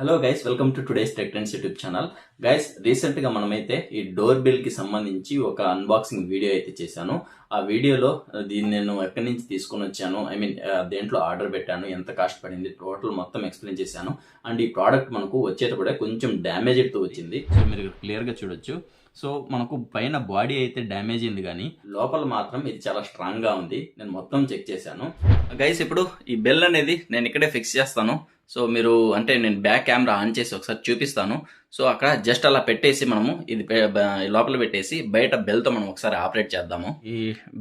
Hello guys, welcome to today's tech trends YouTube channel. Guys, recent గా మనమైతే ఈ door bell కి సంబంధించి ఒక అన్బాక్సింగ్ వీడియో అయితే చేశాను. ఆ వీడియోలో దీన్ని నేను ఎక్కడి నుంచి తీసుకొని వచ్చాను, దేంట్లో ఆర్డర్ పెట్టాను, ఎంత కాస్ట్ పడింది, టోటల్ మొత్తం ఎక్స్ప్లెయిన్ చేశాను. అండ్ ఈ ప్రోడక్ట్ మనకు వచ్చేటప్పుడే కొంచెం డ్యామేజ్ తో వచ్చింది. సో మీరు క్లియర్ గా చూడొచ్చు. సో మనకు పైన బాడీ అయితే డ్యామేజ్ అయింది, కానీ లోపల మాత్రం ఇది చాలా స్ట్రాంగ్ గా ఉంది. నేను మొత్తం చెక్ చేశాను. గైస్, ఇప్పుడు ఈ బెల్ అనేది నేను ఇక్కడే ఫిక్స్ చేస్తాను. సో మీరు నేను బ్యాక్ కెమెరా ఆన్ చేసి ఒకసారి చూపిస్తాను. సో అక్కడ జస్ట్ అలా పెట్టేసి మనము ఇది లోపల పెట్టేసి బయట బెల్తో మనం ఒకసారి ఆపరేట్ చేద్దాము. ఈ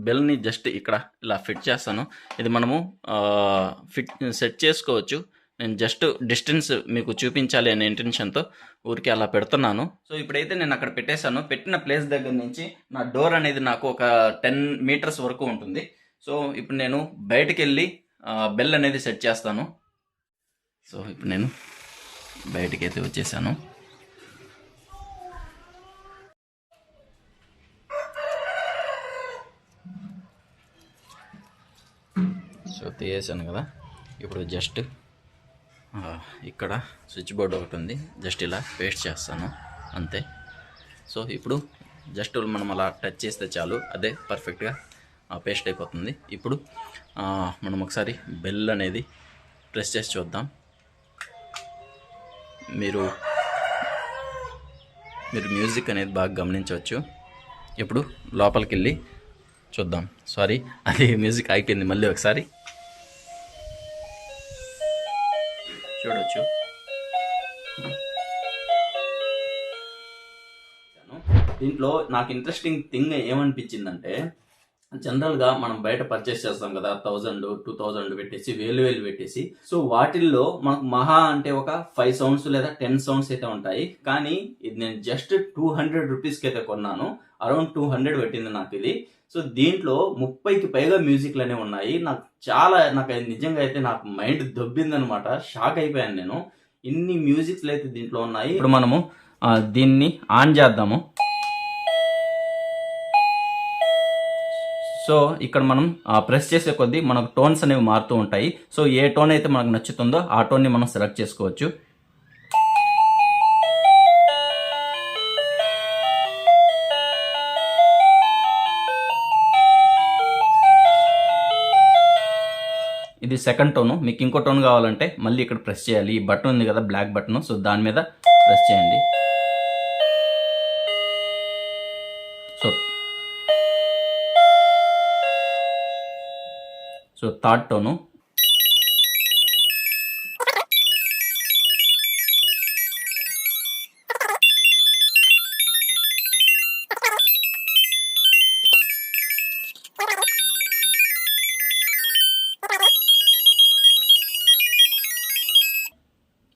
బెల్ని జస్ట్ ఇక్కడ ఇలా ఫిట్ చేస్తాను. ఇది మనము సెట్ చేసుకోవచ్చు. నేను జస్ట్ డిస్టెన్స్ మీకు చూపించాలి అనే ఇంటెన్షన్తో ఊరికి అలా పెడుతున్నాను. సో ఇప్పుడైతే నేను అక్కడ పెట్టేశాను. పెట్టిన ప్లేస్ దగ్గర నుంచి నా డోర్ అనేది నాకు ఒక 10 మీటర్స్ వరకు ఉంటుంది. సో ఇప్పుడు నేను బయటకు వెళ్ళి బెల్ అనేది సెట్ చేస్తాను. సో ఇప్పుడు నేను బయటకైతే వచ్చేసాను. సో తీసేసాను కదా. ఇప్పుడు జస్ట్ ఇక్కడ స్విచ్ బోర్డ్ ఒకటి ఉంది, జస్ట్ ఇలా పేస్ట్ చేస్తాను అంతే. సో ఇప్పుడు జస్ట్ మనం అలా టచ్ చేస్తే చాలు, అదే పర్ఫెక్ట్గా పేస్ట్ అయిపోతుంది. ఇప్పుడు మనం ఒకసారి బెల్ అనేది ప్రెస్ చేసి చూద్దాం. మీరు మ్యూజిక్ అనేది బాగా గమనించవచ్చు. ఇప్పుడు లోపలికి వెళ్ళి చూద్దాం. సారీ, అది మ్యూజిక్ ఆగిపోయింది. మళ్ళీ ఒకసారి చూడవచ్చు. దీంట్లో నాకు ఇంట్రెస్టింగ్ థింగ్ ఏమనిపించిందంటే, జనరల్గా మనం బయట పర్చేస్ చేస్తాం కదా, 1000 2000 పెట్టేసి, వేలు పెట్టేసి. సో వాటిల్లో మనకు మహా అంటే ఒక 5 సౌండ్స్ లేదా 10 సౌండ్స్ అయితే ఉంటాయి. కానీ ఇది నేను జస్ట్ 200 రూపీస్కి అయితే కొన్నాను. అరౌండ్ 200 పెట్టింది నాకు ఇది. సో దీంట్లో 30కి పైగా మ్యూజిక్లు అనేవి ఉన్నాయి. నాకు నిజంగా అయితే నాకు మైండ్ దొబ్బిందనమాట. షాక్ అయిపోయాను నేను. ఇన్ని మ్యూజిక్లు అయితే దీంట్లో ఉన్నాయి. ఇప్పుడు మనము దీన్ని ఆన్ చేద్దాము. సో ఇక్కడ మనం ప్రెస్ చేసే కొద్దీ మనకు టోన్స్ అనేవి మారుతూ ఉంటాయి. సో ఏ టోన్ అయితే మనకు నచ్చుతుందో ఆ టోన్ని మనం సెలెక్ట్ చేసుకోవచ్చు. ఇది సెకండ్ టోను. మీకు ఇంకో టోన్ కావాలంటే మళ్ళీ ఇక్కడ ప్రెస్ చేయాలి. ఈ బటన్ ఉంది కదా, బ్లాక్ బటన్. సో దాని మీద ప్రెస్ చేయండి. So third tone.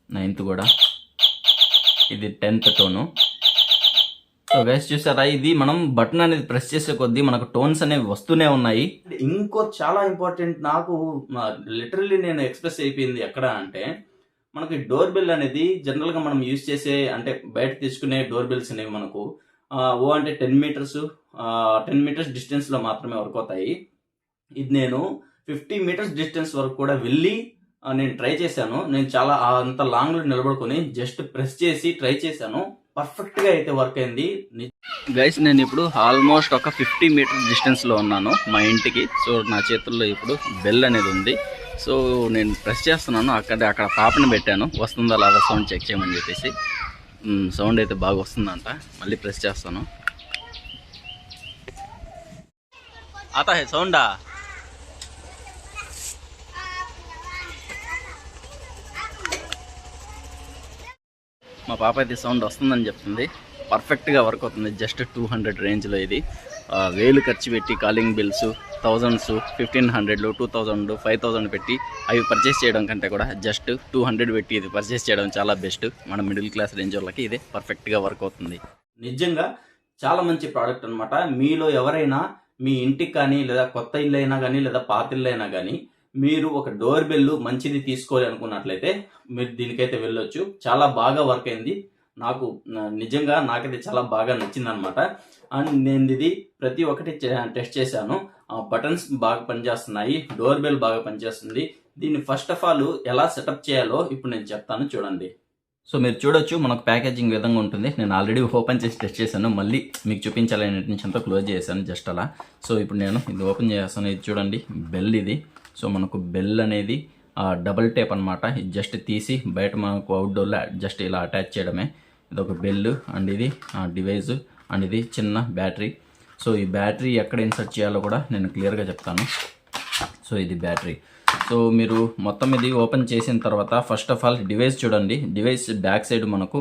నైన్త్ కూడా. ఇది 10th టోను. సో గైస్, చూసారా, ఇది మనం బటన్ అనేది ప్రెస్ చేసే కొద్దీ మనకు టోన్స్ అనేవి వస్తూనే ఉన్నాయి. ఇంకో చాలా ఇంపార్టెంట్, నాకు లిటరల్లీ నేను ఎక్స్ప్రెస్ అయిపోయింది ఎక్కడ అంటే, మనకి డోర్ బెల్ అనేది జనరల్గా మనం యూజ్ చేసే బయట తీసుకునే డోర్ బెల్స్ అనేవి మనకు 10 మీటర్స్ డిస్టెన్స్లో మాత్రమే వర్క్ అవుతాయి. ఇది నేను 50 మీటర్స్ డిస్టెన్స్ వరకు కూడా వెళ్ళి నేను ట్రై చేశాను. నేను చాలా అంత లాంగ్లో నిలబడుకొని జస్ట్ ప్రెస్ చేసి ట్రై చేశాను. పర్ఫెక్ట్గా అయితే వర్క్ అయింది. గైస్, నేను ఇప్పుడు ఆల్మోస్ట్ ఒక 50 మీటర్ డిస్టెన్స్లో ఉన్నాను మా ఇంటికి. సో నా చేతుల్లో ఇప్పుడు బెల్ అనేది ఉంది. సో నేను ప్రెస్ చేస్తున్నాను. అక్కడ పాపని పెట్టాను, వస్తుందా లేదా సౌండ్ చెక్ చేయమని చెప్పేసి. సౌండ్ అయితే బాగా వస్తుందంట. మళ్ళీ ప్రెస్ చేస్తాను. आता है సౌండా? మా పాప అయితే సౌండ్ వస్తుందని చెప్తుంది. పర్ఫెక్ట్గా వర్క్ అవుతుంది. జస్ట్ 200 రేంజ్లో ఇది. 1000 ఖర్చు పెట్టి కాలింగ్ బిల్స్ 1000s, 1500, 2000, 5000 పెట్టి అవి పర్చేస్ చేయడం కంటే కూడా జస్ట్ 200 పెట్టి ఇది పర్చేస్ చేయడం చాలా బెస్ట్. మన మిడిల్ క్లాస్ రేంజ్ వాళ్ళకి ఇదే పర్ఫెక్ట్గా వర్క్ అవుతుంది. నిజంగా చాలా మంచి ప్రోడక్ట్ అనమాట. మీలో ఎవరైనా మీ ఇంటికి కానీ, లేదా కొత్త ఇల్లు అయినా కానీ, లేదా పాత ఇల్లు అయినా కానీ, మీరు ఒక డోర్ బెల్ మంచిది తీసుకోవాలి అనుకున్నట్లయితే మీరు దీనికైతే వెళ్ళొచ్చు. చాలా బాగా వర్క్ అయింది. నిజంగా నాకైతే చాలా బాగా నచ్చింది అనమాట. అండ్ నేను ఇది ప్రతి ఒక్కటి టెస్ట్ చేశాను. బటన్స్ బాగా పనిచేస్తున్నాయి, డోర్ బెల్ బాగా పనిచేస్తుంది. దీన్ని ఫస్ట్ ఆఫ్ ఆల్ ఎలా సెటప్ చేయాలో ఇప్పుడు నేను చెప్తాను, చూడండి. సో మీరు చూడొచ్చు మనకు ప్యాకేజింగ్ విధంగా ఉంటుంది. నేను ఆల్రెడీ ఓపెన్ చేసి టెస్ట్ చేశాను. మళ్ళీ మీకు చూపించాలనే ఇంటెన్షన్తో క్లోజ్ చేశాను జస్ట్ అలా. సో ఇప్పుడు నేను ఇది ఓపెన్ చేస్తాను. ఇది చూడండి బెల్ ఇది. సో మనకు బెల్ అనేది డబుల్ టేప్ అనమాట. ఇది జస్ట్ తీసి బయట మనకు అవుట్డోర్లో జస్ట్ ఇలా అటాచ్ చేయడమే. ఇది ఒక బెల్ అండ్ ఇది డివైస్ అండ్ ఇది చిన్న బ్యాటరీ. సో ఈ బ్యాటరీ ఎక్కడ ఇన్సర్ట్ చేయాలో కూడా నేను క్లియర్గా చెప్తాను. సో ఇది బ్యాటరీ. సో మీరు మొత్తం ఇది ఓపెన్ చేసిన తర్వాత ఫస్ట్ ఆఫ్ ఆల్ డివైస్ చూడండి. డివైస్ బ్యాక్ సైడ్ మనకు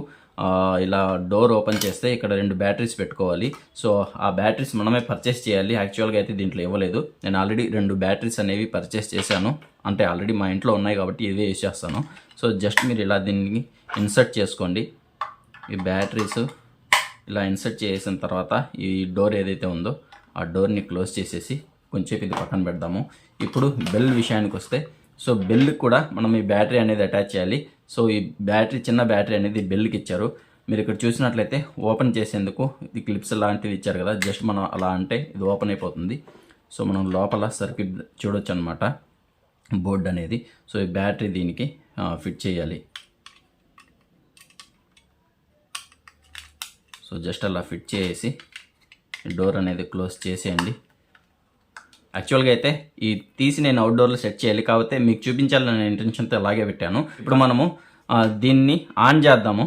ఇలా డోర్ ఓపెన్ చేస్తే ఇక్కడ 2 బ్యాటరీస్ పెట్టుకోవాలి. సో ఆ బ్యాటరీస్ మనమే పర్చేస్ చేయాలి. యాక్చువల్గా అయితే దీంట్లో ఇవ్వలేదు. నేను ఆల్రెడీ 2 బ్యాటరీస్ అనేవి పర్చేస్ చేశాను. అంటే ఆల్రెడీ మా ఇంట్లో ఉన్నాయి కాబట్టి ఇవే యూజ్ చేస్తాను. సో జస్ట్ మీరు ఇలా దీన్ని ఇన్సర్ట్ చేసుకోండి. ఈ బ్యాటరీస్ ఇలా ఇన్సర్ట్ చేసిన తర్వాత ఈ డోర్ ఏదైతే ఉందో ఆ డోర్ని క్లోజ్ చేసేసి కొంచెం ఇది పక్కన పెడదాము. ఇప్పుడు బెల్ విషయానికి వస్తే సో బెల్ కూడా మనం ఈ బ్యాటరీ అనేది అటాచ్ చేయాలి. సో ఈ బ్యాటరీ చిన్న బ్యాటరీ అనేది బెల్కి ఇచ్చారు. మీరు ఇక్కడ చూసినట్లయితే ఓపెన్ చేసేందుకు ఇది క్లిప్స్ లాంటివి ఇచ్చారు కదా. జస్ట్ మనం అలా అంటే ఇది ఓపెన్ అయిపోతుంది. సో మనం లోపల సర్క్యూట్ చూడొచ్చు అనమాట బోర్డ్ అనేది. సో ఈ బ్యాటరీ దీనికి ఫిట్ చేయాలి. సో జస్ట్ అలా ఫిట్ చేసి డోర్ అనేది క్లోజ్ చేసేయండి. యాక్చువల్గా అయితే ఈ తీసి నేను అవుట్డోర్లో సెట్ చేయాలి కాబట్టి మీకు చూపించాలని ఇంటెన్షన్తో అలాగే పెట్టాను. ఇప్పుడు మనము దీన్ని ఆన్ చేద్దాము.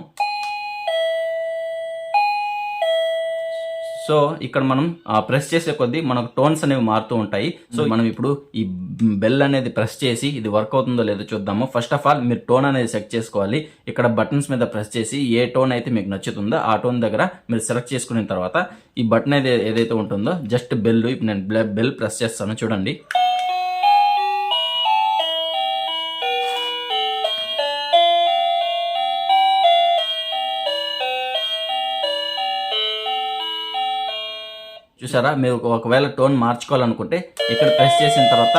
సో ఇక్కడ మనం ప్రెస్ చేసే కొద్దీ మనకు టోన్స్ అనేవి మారుతూ ఉంటాయి. సో మనం ఇప్పుడు ఈ బెల్ అనేది ప్రెస్ చేసి ఇది వర్క్ అవుతుందో లేదో చూద్దాము. ఫస్ట్ ఆఫ్ ఆల్ మీరు టోన్ అనేది సెట్ చేసుకోవాలి. ఇక్కడ బటన్స్ మీద ప్రెస్ చేసి ఏ టోన్ అయితే మీకు నచ్చుతుందో ఆ టోన్ దగ్గర మీరు సెలెక్ట్ చేసుకున్న తర్వాత ఈ బటన్ ఏదైతే ఉంటుందో జస్ట్ బెల్, ఇప్పుడు నేను బెల్ ప్రెస్ చేస్తాను చూడండి. చూసారా, మీరు ఒకవేళ టోన్ మార్చుకోవాలనుకుంటే ఇక్కడ ప్రెస్ చేసిన తర్వాత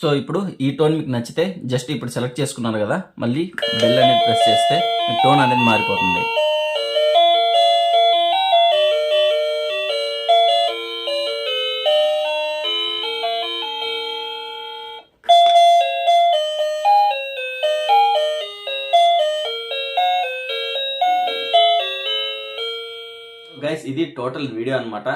సో ఇప్పుడు ఈ టోన్ మీకు నచ్చితే జస్ట్ ఇప్పుడు సెలెక్ట్ చేసుకున్నారు కదా, మళ్ళీ బెల్ అనేది ప్రెస్ చేస్తే టోన్ అనేది మారిపోతుంది. గైస్ ఇది టోటల్ వీడియో అనమాట.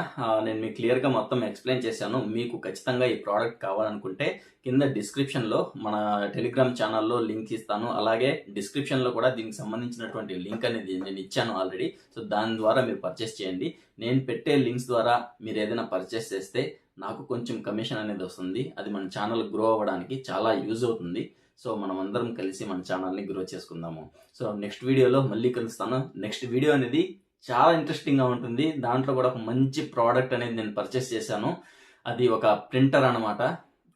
నేను మీకు క్లియర్గా మొత్తం ఎక్స్ప్లెయిన్ చేశాను. మీకు ఖచ్చితంగా ఈ ప్రోడక్ట్ కావాలనుకుంటే కింద డిస్క్రిప్షన్లో మన టెలిగ్రామ్ ఛానల్లో లింక్ ఇస్తాను. అలాగే డిస్క్రిప్షన్లో కూడా దీనికి సంబంధించినటువంటి లింక్ అనేది నేను ఇచ్చాను ఆల్రెడీ. సో దాని ద్వారా మీరు పర్చేస్ చేయండి. నేను పెట్టే లింక్స్ ద్వారా మీరు ఏదైనా పర్చేస్ చేస్తే నాకు కొంచెం కమిషన్ అనేది వస్తుంది. అది మన ఛానల్ గ్రో అవ్వడానికి చాలా యూజ్ అవుతుంది. సో మనం అందరం కలిసి మన ఛానల్ని గ్రో చేసుకుందాము. సో నెక్స్ట్ వీడియోలో మళ్ళీ కలుస్తాను. నెక్స్ట్ వీడియో అనేది చాలా ఇంట్రెస్టింగ్గా ఉంటుంది. దాంట్లో కూడా ఒక మంచి ప్రోడక్ట్ అనేది నేను పర్చేస్ చేశాను. అది ఒక ప్రింటర్ అనమాట.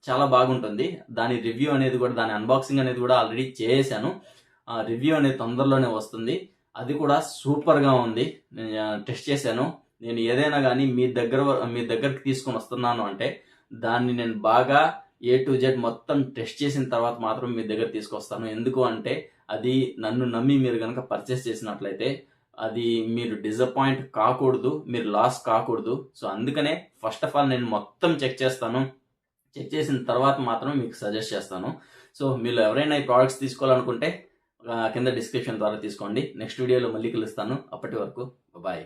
చాలా బాగుంటుంది. దాని రివ్యూ అనేది కూడా, దాని అన్బాక్సింగ్ అనేది కూడా ఆల్రెడీ చేశాను. రివ్యూ అనేది తొందరలోనే వస్తుంది. అది కూడా సూపర్గా ఉంది. నేను టెస్ట్ చేశాను. నేను ఏదైనా కానీ మీ దగ్గరికి తీసుకొని వస్తున్నాను అంటే దాన్ని నేను బాగా A to Z మొత్తం టెస్ట్ చేసిన తర్వాత మాత్రం మీ దగ్గర తీసుకొస్తాను. ఎందుకు అంటే అది నన్ను నమ్మి మీరు కనుక పర్చేస్ చేసినట్లయితే అది మీరు డిసప్పాయింట్ కాకూడదు, మీరు లాస్ కాకూడదు. సో అందుకనే ఫస్ట్ ఆఫ్ ఆల్ నేను మొత్తం చెక్ చేస్తాను. చెక్ చేసిన తర్వాత మాత్రం మీకు సజెస్ట్ చేస్తాను. సో మీరు ఎవరైనా ఈ ప్రోడక్ట్స్ తీసుకోవాలనుకుంటే కింద డిస్క్రిప్షన్ ద్వారా తీసుకోండి. నెక్స్ట్ వీడియోలో మళ్ళీ కలుస్తాను. అప్పటి వరకు బాయ్.